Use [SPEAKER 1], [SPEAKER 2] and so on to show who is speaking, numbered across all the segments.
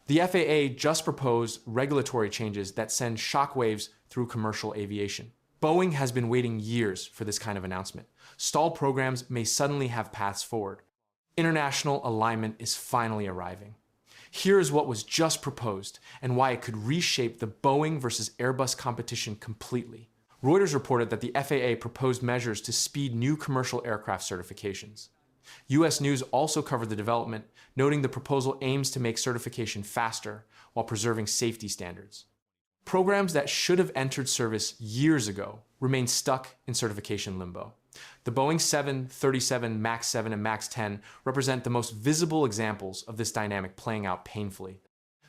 [SPEAKER 1] The FAA just proposed regulatory changes that send shockwaves through commercial aviation. Boeing has been waiting years for this kind of announcement. Stalled programs may suddenly have paths forward. International alignment is finally arriving. Here is what was just proposed and why it could reshape the Boeing versus Airbus competition completely. Reuters reported that the FAA proposed measures to speed new commercial aircraft certifications. U.S. News also covered the development, noting the proposal aims to make certification faster while preserving safety standards. Programs that should have entered service years ago remain stuck in certification limbo. The Boeing 737 MAX 7 and MAX 10 represent the most visible examples of this dynamic playing out painfully.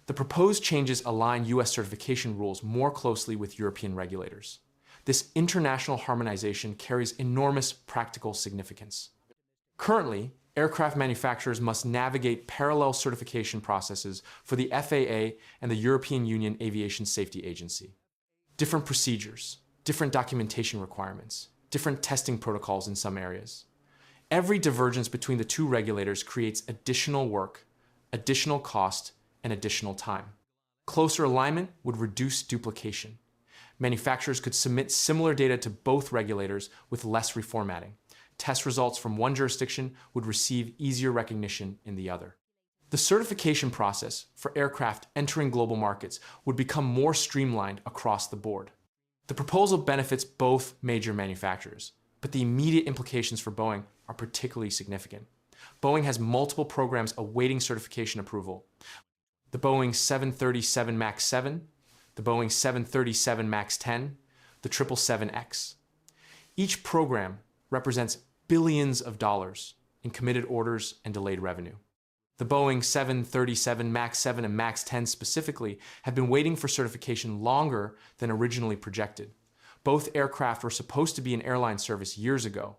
[SPEAKER 1] The proposed changes align U.S. certification rules more closely with European regulators. This international harmonization carries enormous practical significance. Currently, aircraft manufacturers must navigate parallel certification processes for the FAA and the European Union Aviation Safety Agency. Different procedures, different documentation requirements, different testing protocols in some areas. Every divergence between the two regulators creates additional work, additional cost, and additional time. Closer alignment would reduce duplication. Manufacturers could submit similar data to both regulators with less reformatting. Test results from one jurisdiction would receive easier recognition in the other. The certification process for aircraft entering global markets would become more streamlined across the board. The proposal benefits both major manufacturers, but the immediate implications for Boeing are particularly significant. Boeing has multiple programs awaiting certification approval. The Boeing 737 MAX 7, the Boeing 737 MAX 10, the 777X. Each program represents billions of dollars in committed orders and delayed revenue. The Boeing 737 MAX 7 and MAX 10 specifically have been waiting for certification longer than originally projected. Both aircraft were supposed to be in airline service years ago.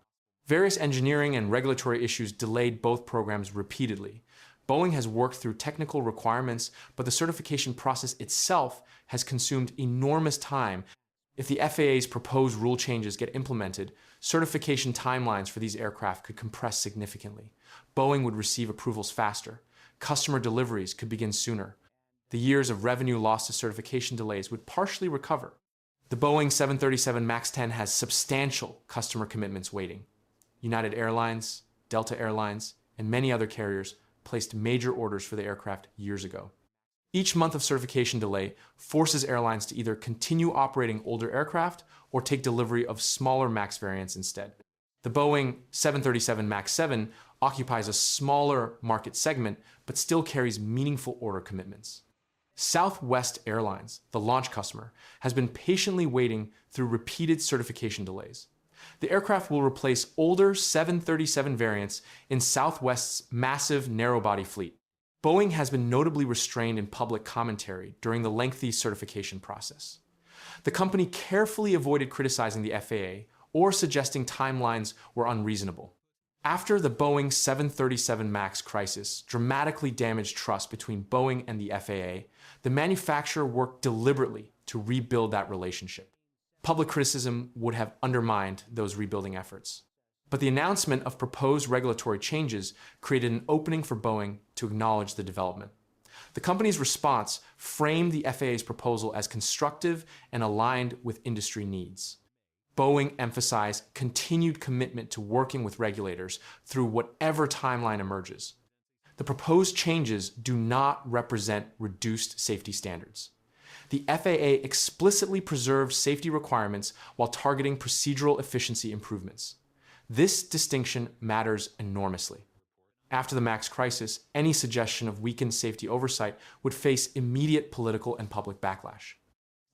[SPEAKER 1] Various engineering and regulatory issues delayed both programs repeatedly. Boeing has worked through technical requirements, but the certification process itself has consumed enormous time. If the FAA's proposed rule changes get implemented, certification timelines for these aircraft could compress significantly. Boeing would receive approvals faster. Customer deliveries could begin sooner. The years of revenue lost to certification delays would partially recover. The Boeing 737 MAX 10 has substantial customer commitments waiting. United Airlines, Delta Airlines, and many other carriers placed major orders for the aircraft years ago. Each month of certification delay forces airlines to either continue operating older aircraft or take delivery of smaller MAX variants instead. The Boeing 737 MAX 7 occupies a smaller market segment but still carries meaningful order commitments. Southwest Airlines, the launch customer, has been patiently waiting through repeated certification delays. The aircraft will replace older 737 variants in Southwest's massive narrow-body fleet. Boeing has been notably restrained in public commentary during the lengthy certification process. The company carefully avoided criticizing the FAA or suggesting timelines were unreasonable. After the Boeing 737 MAX crisis dramatically damaged trust between Boeing and the FAA, the manufacturer worked deliberately to rebuild that relationship. Public criticism would have undermined those rebuilding efforts. But the announcement of proposed regulatory changes created an opening for Boeing to acknowledge the development. The company's response framed the FAA's proposal as constructive and aligned with industry needs. Boeing emphasized continued commitment to working with regulators through whatever timeline emerges. The proposed changes do not represent reduced safety standards. The FAA explicitly preserved safety requirements while targeting procedural efficiency improvements. This distinction matters enormously. After the MAX crisis, any suggestion of weakened safety oversight would face immediate political and public backlash.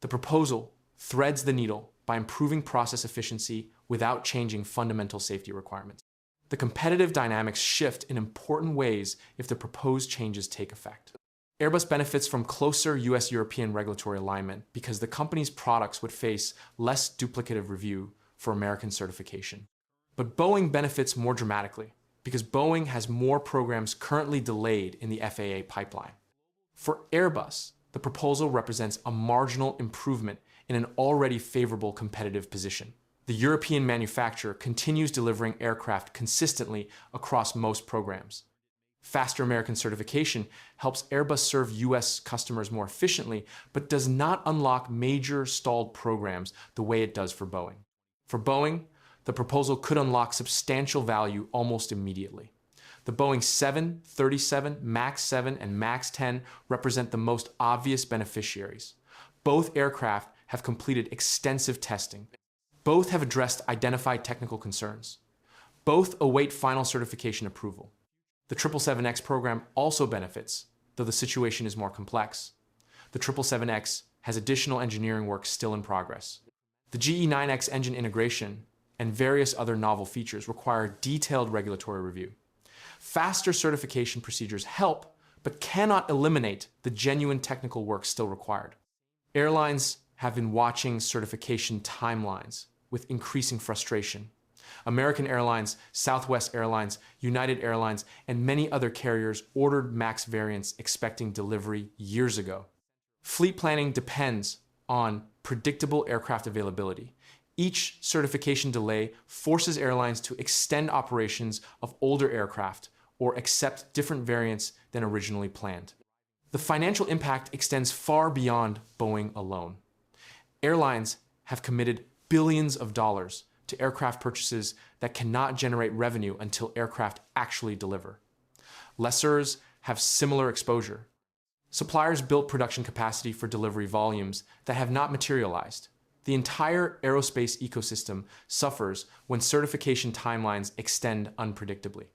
[SPEAKER 1] The proposal threads the needle by improving process efficiency without changing fundamental safety requirements. The competitive dynamics shift in important ways if the proposed changes take effect. Airbus benefits from closer US-European regulatory alignment because the company's products would face less duplicative review for American certification. But Boeing benefits more dramatically because Boeing has more programs currently delayed in the FAA pipeline. For Airbus, the proposal represents a marginal improvement in an already favorable competitive position. The European manufacturer continues delivering aircraft consistently across most programs. Faster American certification helps Airbus serve US customers more efficiently, but does not unlock major stalled programs the way it does for Boeing. For Boeing, the proposal could unlock substantial value almost immediately. The Boeing 737, MAX 7, and MAX 10 represent the most obvious beneficiaries. Both aircraft have completed extensive testing. Both have addressed identified technical concerns. Both await final certification approval. The 777X program also benefits, though the situation is more complex. The 777X has additional engineering work still in progress. The GE9X engine integration and various other novel features require detailed regulatory review. Faster certification procedures help, but cannot eliminate the genuine technical work still required. Airlines have been watching certification timelines with increasing frustration. American Airlines, Southwest Airlines, United Airlines, and many other carriers ordered MAX variants expecting delivery years ago. Fleet planning depends on predictable aircraft availability. Each certification delay forces airlines to extend operations of older aircraft or accept different variants than originally planned. The financial impact extends far beyond Boeing alone. Airlines have committed billions of dollars to aircraft purchases that cannot generate revenue until aircraft actually deliver. Lessors have similar exposure. Suppliers built production capacity for delivery volumes that have not materialized. The entire aerospace ecosystem suffers when certification timelines extend unpredictably.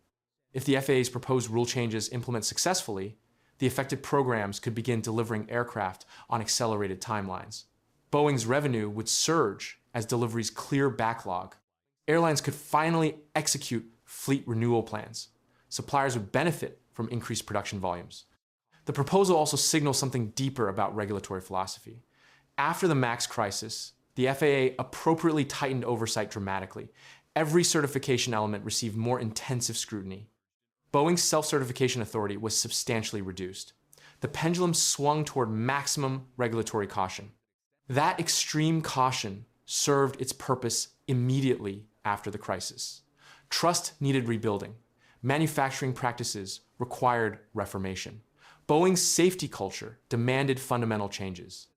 [SPEAKER 1] If the FAA's proposed rule changes implement successfully, the affected programs could begin delivering aircraft on accelerated timelines. Boeing's revenue would surge as deliveries clear backlog. Airlines could finally execute fleet renewal plans. Suppliers would benefit from increased production volumes. The proposal also signals something deeper about regulatory philosophy. After the MAX crisis, the FAA appropriately tightened oversight dramatically. Every certification element received more intensive scrutiny. Boeing's self-certification authority was substantially reduced. The pendulum swung toward maximum regulatory caution. That extreme caution served its purpose immediately after the crisis. Trust needed rebuilding. Manufacturing practices required reformation. Boeing's safety culture demanded fundamental changes.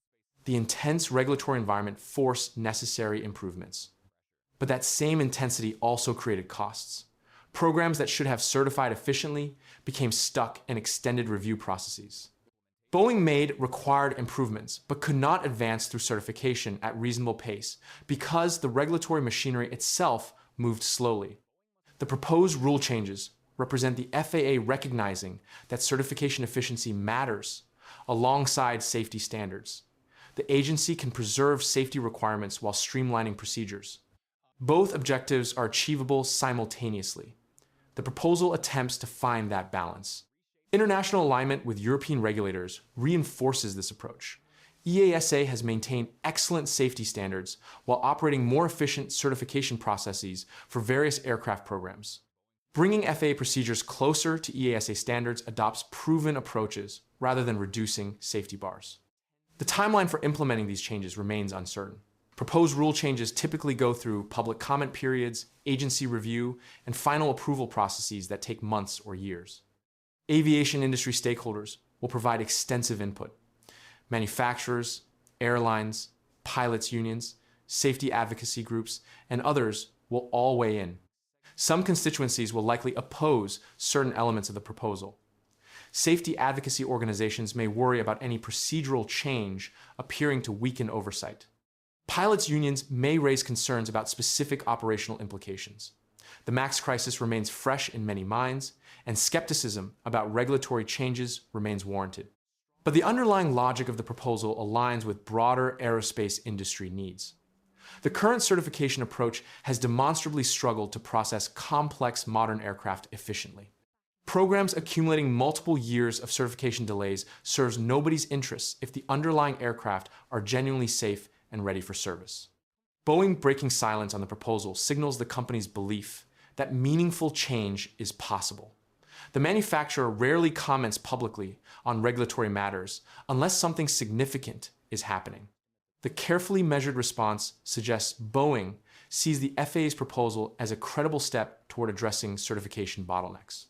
[SPEAKER 1] The intense regulatory environment forced necessary improvements. But that same intensity also created costs. Programs that should have certified efficiently became stuck in extended review processes. Boeing made required improvements, but could not advance through certification at reasonable pace because the regulatory machinery itself moved slowly. The proposed rule changes represent the FAA recognizing that certification efficiency matters alongside safety standards. The agency can preserve safety requirements while streamlining procedures. Both objectives are achievable simultaneously. The proposal attempts to find that balance. International alignment with European regulators reinforces this approach. EASA has maintained excellent safety standards while operating more efficient certification processes for various aircraft programs. Bringing FAA procedures closer to EASA standards adopts proven approaches rather than reducing safety bars. The timeline for implementing these changes remains uncertain. Proposed rule changes typically go through public comment periods, agency review, and final approval processes that take months or years. Aviation industry stakeholders will provide extensive input. Manufacturers, airlines, pilots' unions, safety advocacy groups, and others will all weigh in. Some constituencies will likely oppose certain elements of the proposal. Safety advocacy organizations may worry about any procedural change appearing to weaken oversight. Pilots' unions may raise concerns about specific operational implications. The MAX crisis remains fresh in many minds, and skepticism about regulatory changes remains warranted. But the underlying logic of the proposal aligns with broader aerospace industry needs. The current certification approach has demonstrably struggled to process complex modern aircraft efficiently. Programs accumulating multiple years of certification delays serves nobody's interests if the underlying aircraft are genuinely safe and ready for service. Boeing breaking silence on the proposal signals the company's belief that meaningful change is possible. The manufacturer rarely comments publicly on regulatory matters unless something significant is happening. The carefully measured response suggests Boeing sees the FAA's proposal as a credible step toward addressing certification bottlenecks.